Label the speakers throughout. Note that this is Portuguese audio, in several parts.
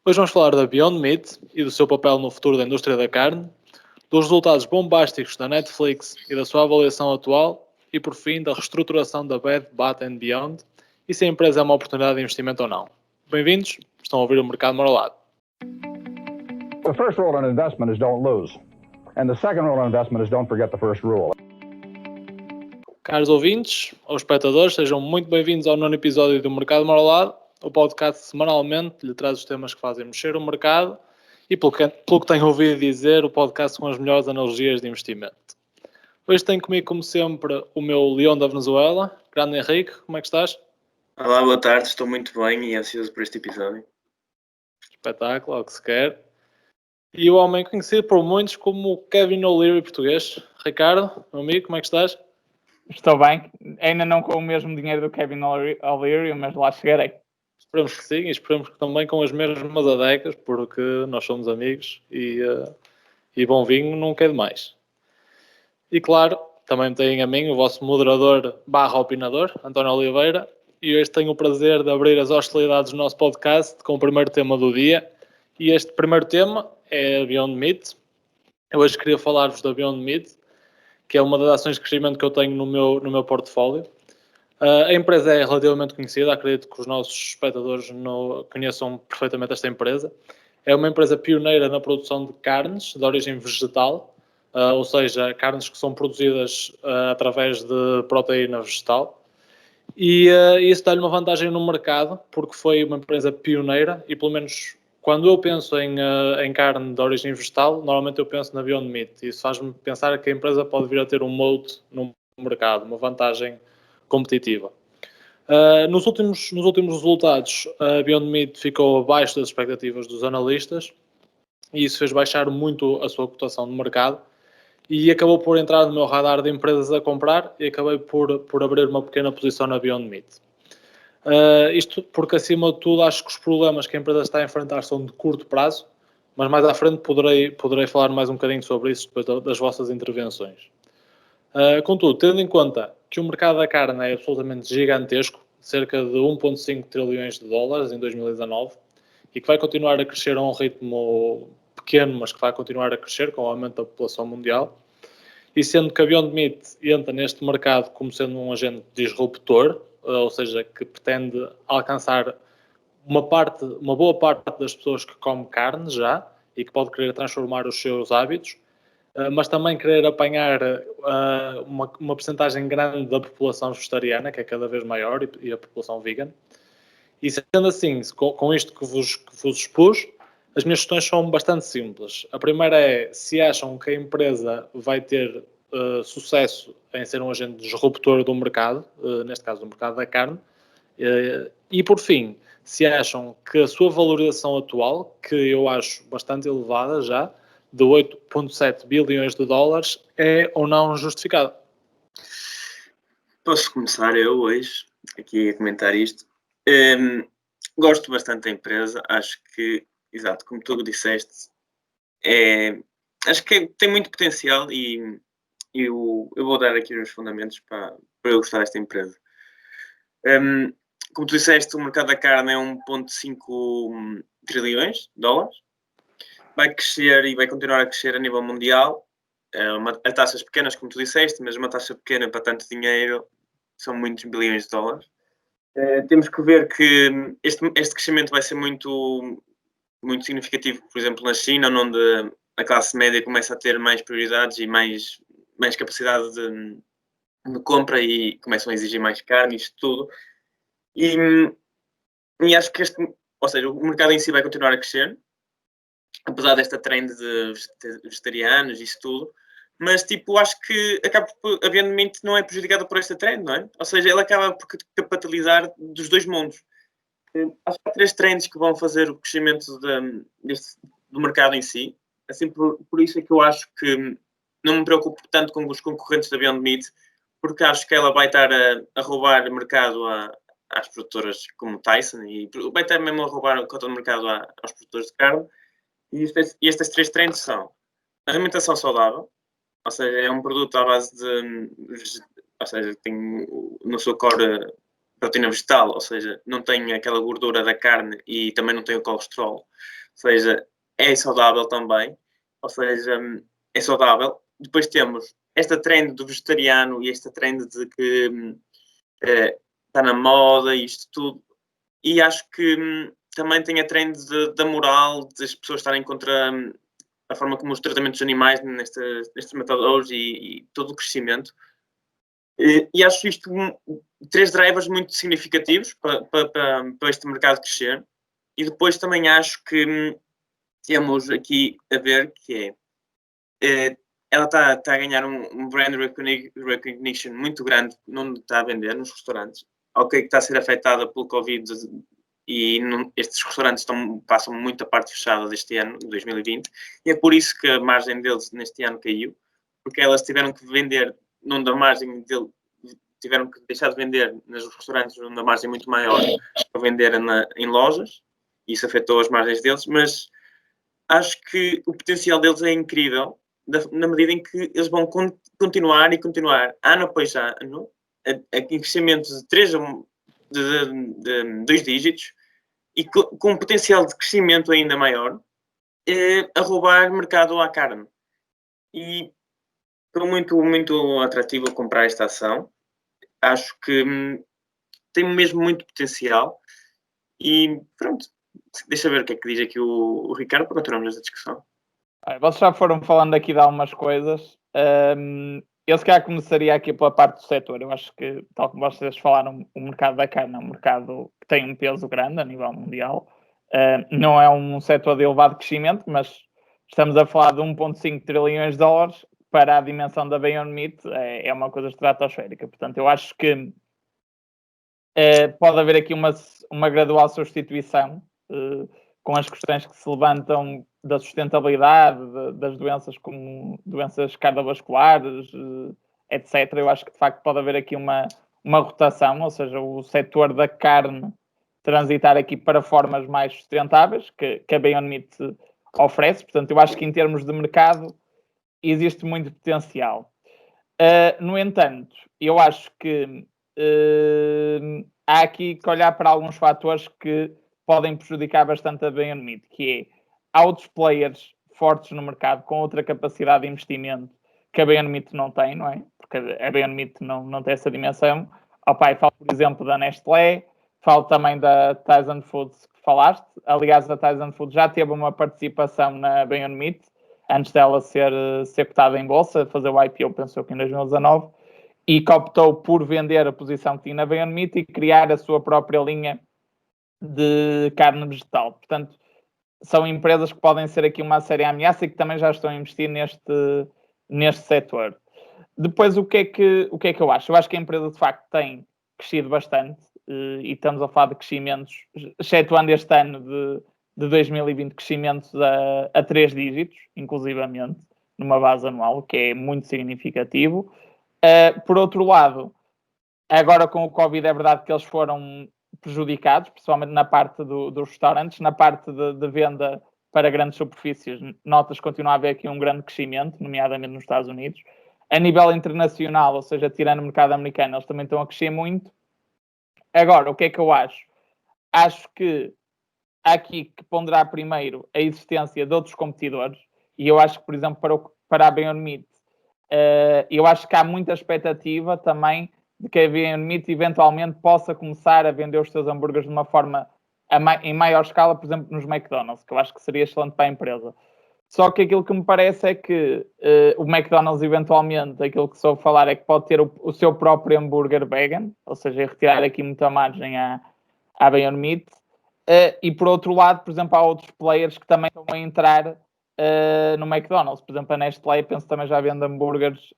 Speaker 1: Hoje vamos falar da Beyond Meat e do seu papel no futuro da indústria da carne, dos resultados bombásticos da Netflix e da sua avaliação atual e, por fim, da reestruturação da Bed Bath & Beyond e se a empresa é uma oportunidade de investimento ou não. Bem-vindos, estão a ouvir o Mercado Marolado.
Speaker 2: The first rule in investment is don't lose. And the second rule in investment is don't forget the first rule.
Speaker 1: Caros ouvintes ou espectadores, sejam muito bem-vindos ao nono episódio do Mercado Marolado, o podcast que semanalmente lhe traz os temas que fazem mexer o mercado e, pelo que tenho ouvido dizer, o podcast com as melhores analogias de investimento. Hoje tenho comigo, como sempre, o meu Leão da Venezuela, grande Henrique, como é que estás?
Speaker 3: Olá, boa tarde, estou muito bem e ansioso por este episódio.
Speaker 1: Espetáculo, ao que se quer. E o homem conhecido por muitos como o Kevin O'Leary português. Ricardo, meu amigo, como é que estás?
Speaker 4: Estou bem, ainda não com o mesmo dinheiro do Kevin O'Leary, mas lá chegarei.
Speaker 1: Esperamos que sim, e esperamos que também com as mesmas adecas, porque nós somos amigos e bom vinho nunca é demais. E claro, também tem a mim, o vosso moderador / opinador, António Oliveira, e hoje tenho o prazer de abrir as hostilidades do nosso podcast com o primeiro tema do dia. E este primeiro tema é a Beyond Meat. Eu hoje queria falar-vos da Beyond Meat, que é uma das ações de crescimento que eu tenho no meu portfólio. A empresa é relativamente conhecida, acredito que os nossos espectadores conheçam perfeitamente esta empresa. É uma empresa pioneira na produção de carnes de origem vegetal, ou seja, carnes que são produzidas através de proteína vegetal. E isso dá-lhe uma vantagem no mercado, porque foi uma empresa pioneira e, pelo menos, quando eu penso em carne de origem vegetal, normalmente eu penso na Beyond Meat. Isso faz-me pensar que a empresa pode vir a ter um moat no mercado, uma vantagem competitiva. Nos últimos resultados, a Beyond Meat ficou abaixo das expectativas dos analistas e isso fez baixar muito a sua cotação de mercado e acabou por entrar no meu radar de empresas a comprar e acabei por abrir uma pequena posição na Beyond Meat. Isto porque, acima de tudo, acho que os problemas que a empresa está a enfrentar são de curto prazo, mas mais à frente poderei falar mais um bocadinho sobre isso depois das vossas intervenções. Contudo, tendo em conta que o mercado da carne é absolutamente gigantesco, cerca de 1,5 trilhões de dólares em 2019, e que vai continuar a crescer a um ritmo pequeno, mas que vai continuar a crescer com o aumento da população mundial, e sendo que a Beyond Meat entra neste mercado como sendo um agente disruptor, ou seja, que pretende alcançar uma boa parte das pessoas que come carne já, e que pode querer transformar os seus hábitos, mas também querer apanhar uma percentagem grande da população vegetariana, que é cada vez maior, e a população vegan. E sendo assim, com isto que vos expus, as minhas questões são bastante simples. A primeira é se acham que a empresa vai ter sucesso em ser um agente disruptor do mercado, neste caso do mercado da carne, e por fim, se acham que a sua valorização atual, que eu acho bastante elevada já, de 8,7 bilhões de dólares, é ou não justificada.
Speaker 3: Posso começar eu hoje aqui a comentar isto. Gosto bastante da empresa, acho que, exato, como tu disseste, acho que tem muito potencial e eu vou dar aqui os fundamentos para eu gostar desta empresa. Como tu disseste, o mercado da carne é 1,5 trilhões de dólares. Vai crescer e vai continuar a crescer a nível mundial, a taxas pequenas, como tu disseste, mas uma taxa pequena para tanto dinheiro são muitos bilhões de dólares. Temos que ver que este crescimento vai ser muito, muito significativo, por exemplo, na China, onde a classe média começa a ter mais prioridades e mais capacidade de compra e começam a exigir mais carne, isto tudo. E acho que ou seja, o mercado em si vai continuar a crescer, apesar desta trend de vegetarianos e isso tudo, mas tipo, acho que a Beyond Meat não é prejudicada por esta trend, não é? Ou seja, ela acaba por capitalizar dos dois mundos. Acho que há 3 trends que vão fazer o crescimento do mercado em si. Assim, por isso é que eu acho que não me preocupo tanto com os concorrentes da Beyond Meat, porque acho que ela vai estar a roubar mercado às produtoras como Tyson e vai estar mesmo a roubar a cota de mercado aos produtores de carne. E estas 3 trends são a alimentação saudável, ou seja, é um produto à base de, ou seja, tem no seu core proteína vegetal, ou seja, não tem aquela gordura da carne e também não tem o colesterol. Ou seja, é saudável também, ou seja, é saudável. Depois temos esta trend do vegetariano e esta trend de que está na moda e isto tudo. E acho que também tem a trend da moral, das pessoas estarem contra a forma como os tratamentos animais nestes matadouros e todo o crescimento. E acho isto 3 drivers muito significativos para este mercado crescer. E depois também acho que temos aqui a ver que ela está a ganhar um brand recognition muito grande onde está a vender, nos restaurantes. Ok, que está a ser afetada pelo Covid e estes restaurantes passam muita parte fechada deste ano, 2020, e é por isso que a margem deles neste ano caiu, porque elas tiveram que vender, onde a margem dele, tiveram que deixar de vender nos restaurantes onde a margem é muito maior para vender em lojas, e isso afetou as margens deles, mas acho que o potencial deles é incrível, na medida em que eles vão continuar, ano após ano, em crescimentos de 2 dígitos, e com um potencial de crescimento ainda maior, a roubar mercado à carne. E foi muito, muito atrativo comprar esta ação. Acho que tem mesmo muito potencial. E pronto, deixa ver o que é que diz aqui o Ricardo para continuarmos esta discussão.
Speaker 4: Vocês já foram falando aqui de algumas coisas. Eu se calhar começaria aqui pela parte do setor. Eu acho que, tal como vocês falaram, o mercado da carne é um mercado que tem um peso grande a nível mundial. Não é um setor de elevado crescimento, mas estamos a falar de 1,5 trilhões de dólares para a dimensão da Beyond Meat. É uma coisa estratosférica. Portanto, eu acho que pode haver aqui uma gradual substituição com as questões que se levantam da sustentabilidade, das doenças como doenças cardiovasculares, etc. Eu acho que de facto pode haver aqui uma rotação, ou seja, o setor da carne transitar aqui para formas mais sustentáveis que a Beyond Meat oferece. Portanto, eu acho que em termos de mercado existe muito potencial. No entanto, eu acho que há aqui que olhar para alguns fatores que podem prejudicar bastante a Beyond Meat, que é, há outros players fortes no mercado com outra capacidade de investimento que a Beyond Meat não tem, não é? Porque a Beyond Meat não tem essa dimensão. Falo, por exemplo, da Nestlé, falo também da Tyson Foods que falaste. Aliás, a Tyson Foods já teve uma participação na Beyond Meat, antes dela ser cotada em bolsa, fazer o IPO, pensou que em 2019, e que optou por vender a posição que tinha na Beyond Meat e criar a sua própria linha de carne vegetal. Portanto, são empresas que podem ser aqui uma séria ameaça e que também já estão a investir neste setor. Depois, o que é que eu acho? Eu acho que a empresa, de facto, tem crescido bastante e estamos a falar de crescimentos, excetuando este ano de 2020, crescimentos a 3 dígitos, inclusivamente, numa base anual, o que é muito significativo. Por outro lado, agora com o Covid é verdade que eles foram prejudicados, principalmente na parte dos restaurantes, na parte de venda para grandes superfícies, notas que continua a haver aqui um grande crescimento, nomeadamente nos Estados Unidos. A nível internacional, ou seja, tirando o mercado americano, eles também estão a crescer muito. Agora, o que é que eu acho? Acho que há aqui que ponderar primeiro a existência de outros competidores, e eu acho que, por exemplo, para a Beyond Meat, eu acho que há muita expectativa também de que a Beyond Meat eventualmente possa começar a vender os seus hambúrgueres de uma forma em maior escala, por exemplo, nos McDonald's, que eu acho que seria excelente para a empresa. Só que aquilo que me parece é que o McDonald's, eventualmente, aquilo que soube falar é que pode ter o seu próprio hambúrguer vegan, ou seja, retirar aqui muita margem à Beyond Meat. E por outro lado, por exemplo, há outros players que também estão a entrar no McDonald's. Por exemplo, a Nestlé, penso também já vende hambúrgueres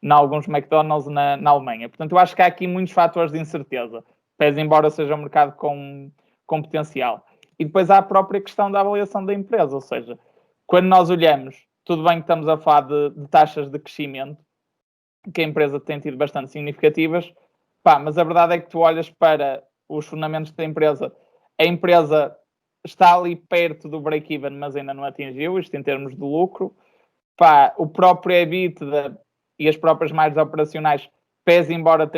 Speaker 4: em alguns McDonald's na Alemanha. Portanto, eu acho que há aqui muitos fatores de incerteza, pese embora seja um mercado com potencial. E depois há a própria questão da avaliação da empresa, ou seja, quando nós olhamos, tudo bem que estamos a falar de taxas de crescimento, que a empresa tem tido bastante significativas, mas a verdade é que tu olhas para os fundamentos da empresa, a empresa está ali perto do break-even, mas ainda não atingiu, isto em termos de lucro. O próprio EBITDA e as próprias margens operacionais, pese embora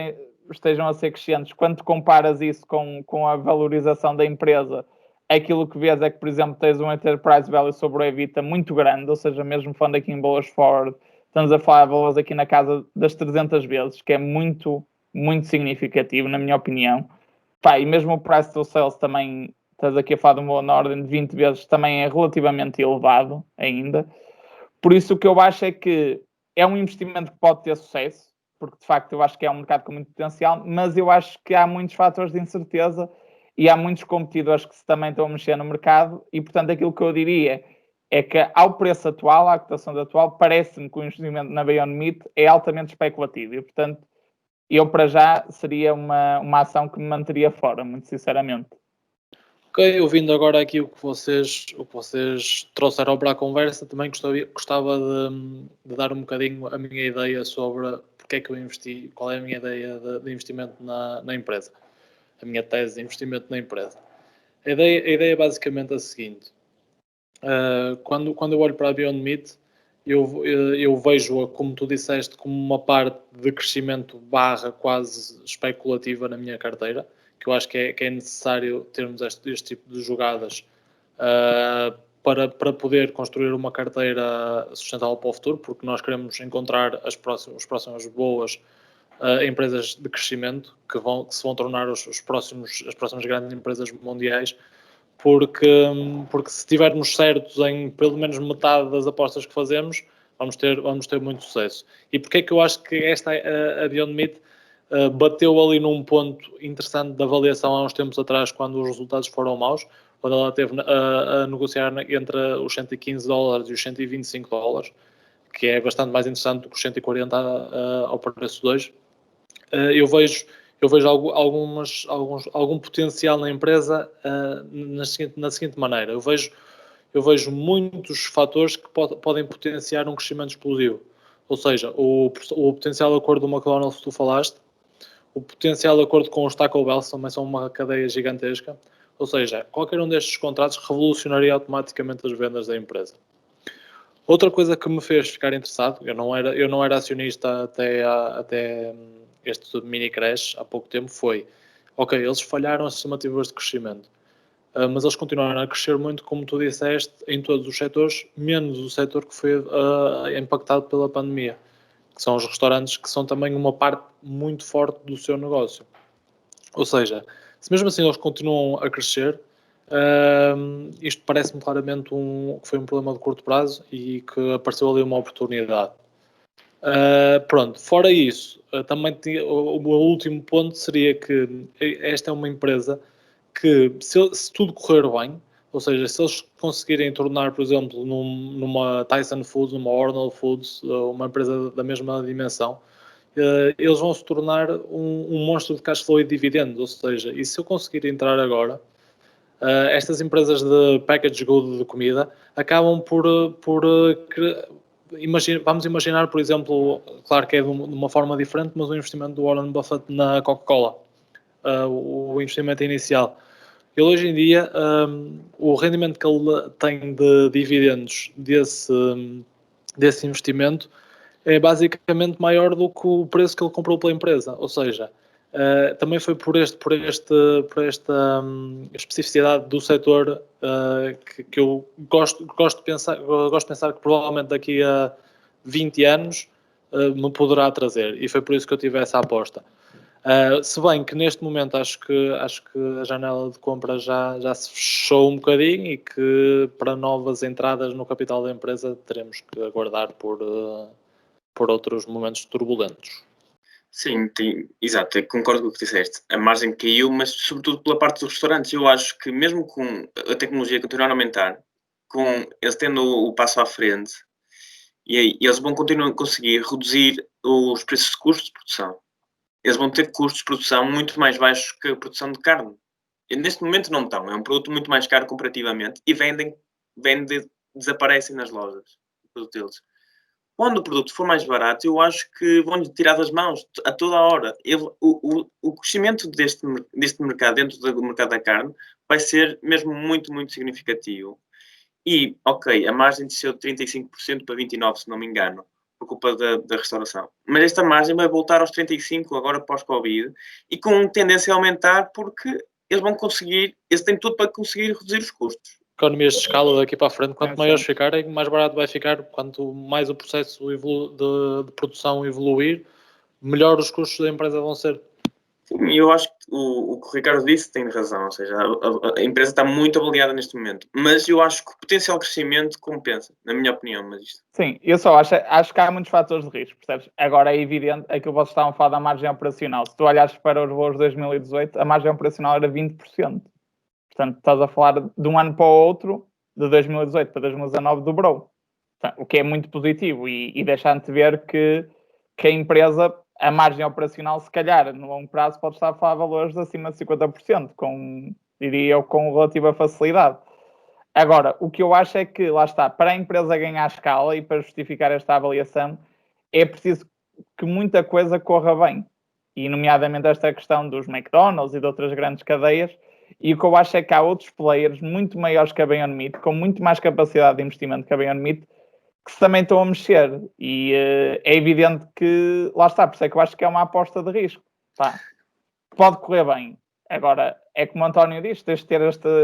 Speaker 4: estejam a ser crescentes, quando tu comparas isso com a valorização da empresa, aquilo que vês é que, por exemplo, tens um enterprise value sobre o EBITDA muito grande, ou seja, mesmo falando aqui em valores forward, estamos a falar de valores aqui na casa das 300 vezes, que é muito, muito significativo, na minha opinião. Pá, e mesmo o price to sales também, estás aqui a falar de uma ordem de 20 vezes, também é relativamente elevado ainda. Por isso o que eu acho é que é um investimento que pode ter sucesso, porque de facto eu acho que é um mercado com muito potencial, mas eu acho que há muitos fatores de incerteza e há muitos competidores que também estão a mexer no mercado e, portanto, aquilo que eu diria é que ao preço atual, à cotação atual, parece-me que o investimento na Beyond Meat é altamente especulativo e, portanto, eu para já seria uma ação que me manteria fora, muito sinceramente.
Speaker 1: Ok, ouvindo agora aqui o que vocês trouxeram para a conversa, também gostava de dar um bocadinho a minha ideia sobre porque é que eu investi, qual é a minha ideia de investimento na empresa, a minha tese de investimento na empresa. A ideia é basicamente a seguinte: quando eu olho para a Beyond Meat, eu vejo-a, como tu disseste, como uma parte de crescimento barra quase especulativa na minha carteira, que eu acho que é necessário termos este tipo de jogadas para poder construir uma carteira sustentável para o futuro, porque nós queremos encontrar as próximas boas empresas de crescimento que se vão tornar as próximas grandes empresas mundiais, porque se estivermos certos em pelo menos metade das apostas que fazemos, vamos ter muito sucesso. E porque é que eu acho que a Beyond Meat bateu ali num ponto interessante da avaliação há uns tempos atrás, quando os resultados foram maus, quando ela esteve a negociar entre os $115 e os $125, que é bastante mais interessante do que os 140 ao preço de hoje. Eu vejo algum potencial na empresa na seguinte maneira. Eu vejo muitos fatores que podem potenciar um crescimento explosivo. Ou seja, o potencial acordo do McDonald's que tu falaste, o potencial acordo com os Taco Bell também são uma cadeia gigantesca. Ou seja, qualquer um destes contratos revolucionaria automaticamente as vendas da empresa. Outra coisa que me fez ficar interessado, eu não era acionista até este mini crash há pouco tempo, foi, ok, eles falharam as estimativas de crescimento, mas eles continuaram a crescer muito, como tu disseste, em todos os setores, menos o setor que foi impactado pela pandemia, que são os restaurantes, que são também uma parte muito forte do seu negócio. Ou seja, se mesmo assim eles continuam a crescer, isto parece-me claramente que foi um problema de curto prazo e que apareceu ali uma oportunidade. Pronto, fora isso, também o último ponto seria que esta é uma empresa que, se tudo correr bem, ou seja, se eles conseguirem tornar, por exemplo, numa Tyson Foods, numa Arnold Foods, uma empresa da mesma dimensão, eles vão se tornar um monstro de cash flow e dividendos. Ou seja, e se eu conseguir entrar agora, estas empresas de package good de comida acabam vamos imaginar, por exemplo, claro que é de uma forma diferente, mas o investimento do Warren Buffett na Coca-Cola, o investimento inicial. Ele hoje em dia, o rendimento que ele tem de dividendos desse investimento é basicamente maior do que o preço que ele comprou pela empresa. Ou seja, também foi por esta especificidade do setor que eu gosto de pensar que provavelmente daqui a 20 anos me poderá trazer, e foi por isso que eu tive essa aposta. Se bem que neste momento acho que a janela de compra já se fechou um bocadinho e que para novas entradas no capital da empresa teremos que aguardar por outros momentos turbulentos.
Speaker 3: Sim, exato, eu concordo com o que disseste. A margem caiu, mas sobretudo pela parte dos restaurantes. Eu acho que mesmo com a tecnologia continuar a aumentar, com eles tendo o passo à frente, e aí eles vão continuar a conseguir reduzir os preços de custos de produção. Eles vão ter custos de produção muito mais baixos que a produção de carne. E neste momento não estão. É um produto muito mais caro comparativamente e desaparecem nas lojas o produto deles. Quando o produto for mais barato, eu acho que vão-lhe tirar das mãos a toda a hora. O crescimento deste mercado, dentro do mercado da carne, vai ser mesmo muito, muito significativo. E, ok, a margem desceu de 35% para 29%, se não me engano. por culpa da restauração. Mas esta margem vai voltar aos 35% agora pós-Covid e com tendência a aumentar porque eles têm tudo para conseguir reduzir os custos.
Speaker 1: Economias de escala daqui para a frente, quanto maiores ficarem, mais barato vai ficar. Quanto mais o processo de produção evoluir, melhor os custos da empresa vão ser.
Speaker 3: Sim, eu acho que o que o Ricardo disse tem razão, ou seja, a empresa está muito avaliada neste momento, mas eu acho que o potencial crescimento compensa, na minha opinião. Mas isto...
Speaker 4: Sim, eu só acho que há muitos fatores de risco, percebes? Agora é evidente, aquilo que vocês estavam a falar da margem operacional. Se tu olhares para os voos de 2018, a margem operacional era 20%. Portanto, estás a falar de um ano para o outro, de 2018 para 2019, dobrou. O que é muito positivo e deixando-te ver que a empresa, a margem operacional, se calhar, no longo prazo, pode estar a falar de valores acima de 50%, diria eu, com relativa facilidade. Agora, o que eu acho é que, lá está, para a empresa ganhar escala e para justificar esta avaliação, é preciso que muita coisa corra bem. E, nomeadamente, esta questão dos McDonald's e de outras grandes cadeias. E o que eu acho é que há outros players muito maiores que a Beyond Meat, com muito mais capacidade de investimento que a Beyond Meat, que também estão a mexer. E é evidente que, lá está, por isso é que eu acho que é uma aposta de risco. Pá, pode correr bem. Agora, é como o António diz, tens de ter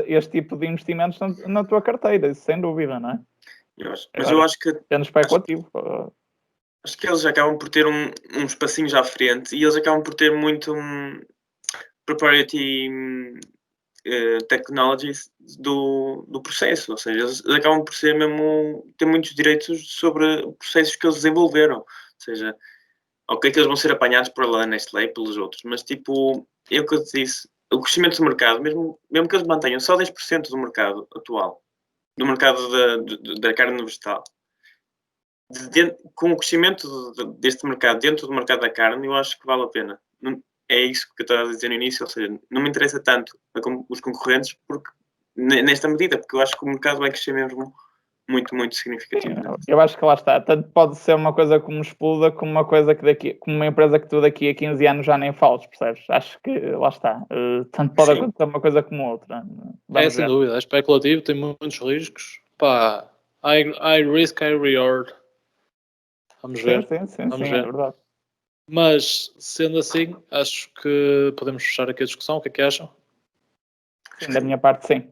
Speaker 4: este tipo de investimentos na tua carteira, isso sem dúvida, não é?
Speaker 3: Mas eu acho que...
Speaker 4: Tendo especulativo.
Speaker 3: Acho que eles acabam por ter uns passinhos à frente e eles acabam por ter muito propriety technologies do processo, ou seja, eles acabam por ser mesmo, ter muitos direitos sobre processos que eles desenvolveram, ou seja, ok que eles vão ser apanhados por lá nesta lei pelos outros, mas tipo, é o que eu te disse, o crescimento do mercado, mesmo que eles mantenham só 10% do mercado atual, do mercado da carne vegetal, com o crescimento deste mercado dentro do mercado da carne, eu acho que vale a pena. É isso que eu estava a dizer no início, ou seja, não me interessa tanto os concorrentes porque, nesta medida, porque eu acho que o mercado vai crescer mesmo muito, muito significativo.
Speaker 4: Sim, eu acho que lá está. Tanto pode ser uma coisa como exploda, como uma coisa como uma empresa que tu daqui a 15 anos já nem falas, percebes? Acho que lá está. Tanto pode acontecer uma coisa como outra.
Speaker 1: Vamos sem dúvida, é especulativo, tem muitos riscos. Pá, high risk, high reward. Vamos ver.
Speaker 4: Sim, é verdade.
Speaker 1: Mas, sendo assim, acho que podemos fechar aqui a discussão. O que é que acham?
Speaker 4: Sim, da minha parte, sim.